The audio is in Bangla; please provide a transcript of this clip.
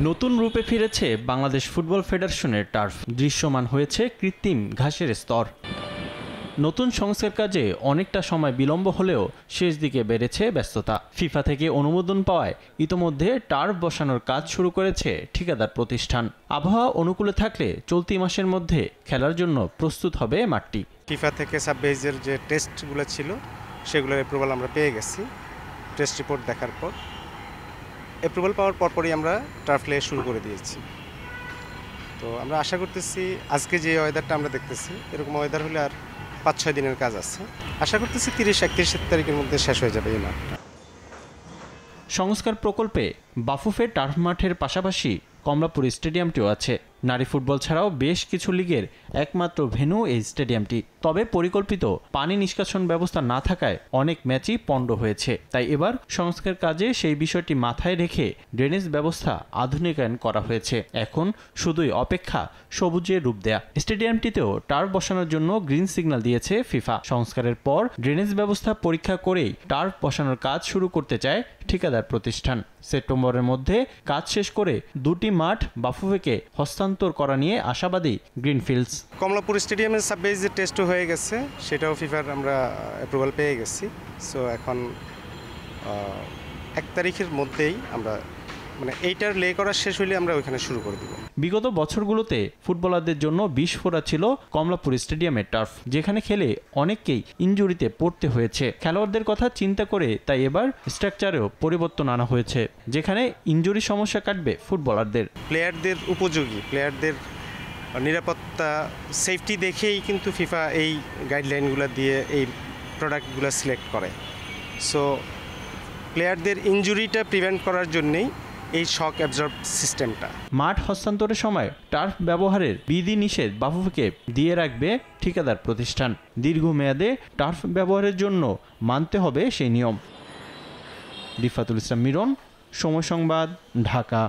নতুন রূপে ফিরেছে বাংলাদেশ ফুটবল ফেডারেশনের টার্ফ। দৃশ্যমান হয়েছে কৃত্রিম ঘাসের স্তর। নতুন সংস্কার কাজে অনেকটা সময় বিলম্ব হলেও শেষ দিকে বেড়েছে ব্যস্ততা। ফিফা থেকে অনুমোদন পাওয়ায় ইতোমধ্যে টার্ফ বসানোর কাজ শুরু করেছে ঠিকাদার প্রতিষ্ঠান। আবহাওয়া অনুকূলে থাকলে চলতি মাসের মধ্যে খেলার জন্য প্রস্তুত হবে মাঠটি। ফিফা থেকে সাব-22-এর যে টেস্টগুলো ছিল সেগুলোর অ্যাপ্রুভাল আমরা পেয়ে গেছি। টেস্ট রিপোর্ট দেখার পর অ্যাপ্রুভাল পাওয়ার পরপরই আমরা টার্ফ প্লে শুরু করে দিয়েছি। তো আমরা আশা করতেছি আজকে যে ওয়েদারটা আমরা দেখতেছি এরকম ওয়েদার হলে আর 5-6 দিনের কাজ আছে। আশা করতেছি 30-31 তারিখের মধ্যে শেষ হয়ে যাবে এই মাঠটা। সংস্কার প্রকল্পে বাফুফে টার্ফ মাঠের পাশাপাশি কমলাপুর স্টেডিয়ামটিও আছে। নারী ফুটবল ছাড়াও বেশ কিছু লিগের একমাত্র ভেন্যু এই স্টেডিয়ামটি। তবে পরিকল্পিত পানি নিষ্কাশন ব্যবস্থা না থাকায় অনেক ম্যাচই পণ্ড হয়েছে। তাই এবার সংস্কার কাজে সেই বিষয়টি মাথায় রেখে ড্রেনেজ ব্যবস্থা আধুনিকায়ন করা হয়েছে। এখন শুধুই অপেক্ষা সবুজের রূপ দেয়া। স্টেডিয়ামটিতেও টার্ফ বসানোর জন্য গ্রিন সিগন্যাল দিয়েছে ফিফা। সংস্কারের পর ড্রেনেজ ব্যবস্থা পরীক্ষা করেই টার্ফ বসানোর কাজ শুরু করতে চায় ঠিকাদার প্রতিষ্ঠান। সেপ্টেম্বরের মধ্যে কাজ শেষ করে দুটি মাঠ বাফুফেকে হস্তান্তর করা নিয়ে আশাবাদী গ্রিনফিল্ডস। কমলাপুর স্টেডিয়ামের সাব-22 টেস্টও হয়ে গেছে, সেটাও ফিফার আমরা অ্যাপ্রুভাল পেয়ে গেছি। সো এখন 1 তারিখের মধ্যেই আমরা এইটার লে করা শেষ হইলে আমরা ওইখানে শুরু করে দিব। বিগত বছরগুলোতে ফুটবলারদের জন্য বিস্ফোরা ছিল কমলাপুর স্টেডিয়ামের টার্ফ, যেখানে খেলে অনেককেই ইনজুরিতে পড়তে হয়েছে। খেলোয়াড়দের কথা চিন্তা করে তাই এবার স্ট্রাকচারেও পরিবর্তন আনা হয়েছে, যেখানে ইনজুরি সমস্যা কাটবে ফুটবলারদের। প্লেয়ারদের উপযোগী, প্লেয়ারদের নিরাপত্তা, সেফটি দেখেই কিন্তু ফিফা এই গাইডলাইনগুলো দিয়ে এই প্রোডাক্টগুলো সিলেক্ট করে। সো প্লেয়ারদের ইনজুরিটা প্রিভেন্ট করার জন্যেই এই শক অ্যাবজর্ব সিস্টেমটা। মাঠ হস্তান্তরের সময় টার্ফ ব্যবহারের বিধি নিষেধ বাফুফেকে দিয়ে রাখবে ঠিকাদার প্রতিষ্ঠান। দীর্ঘমেয়াদে টার্ফ ব্যবহারের জন্য মানতে হবে সেই নিয়ম। রিফাতুল ইসলাম মিরন, সময় সংবাদ, ঢাকা।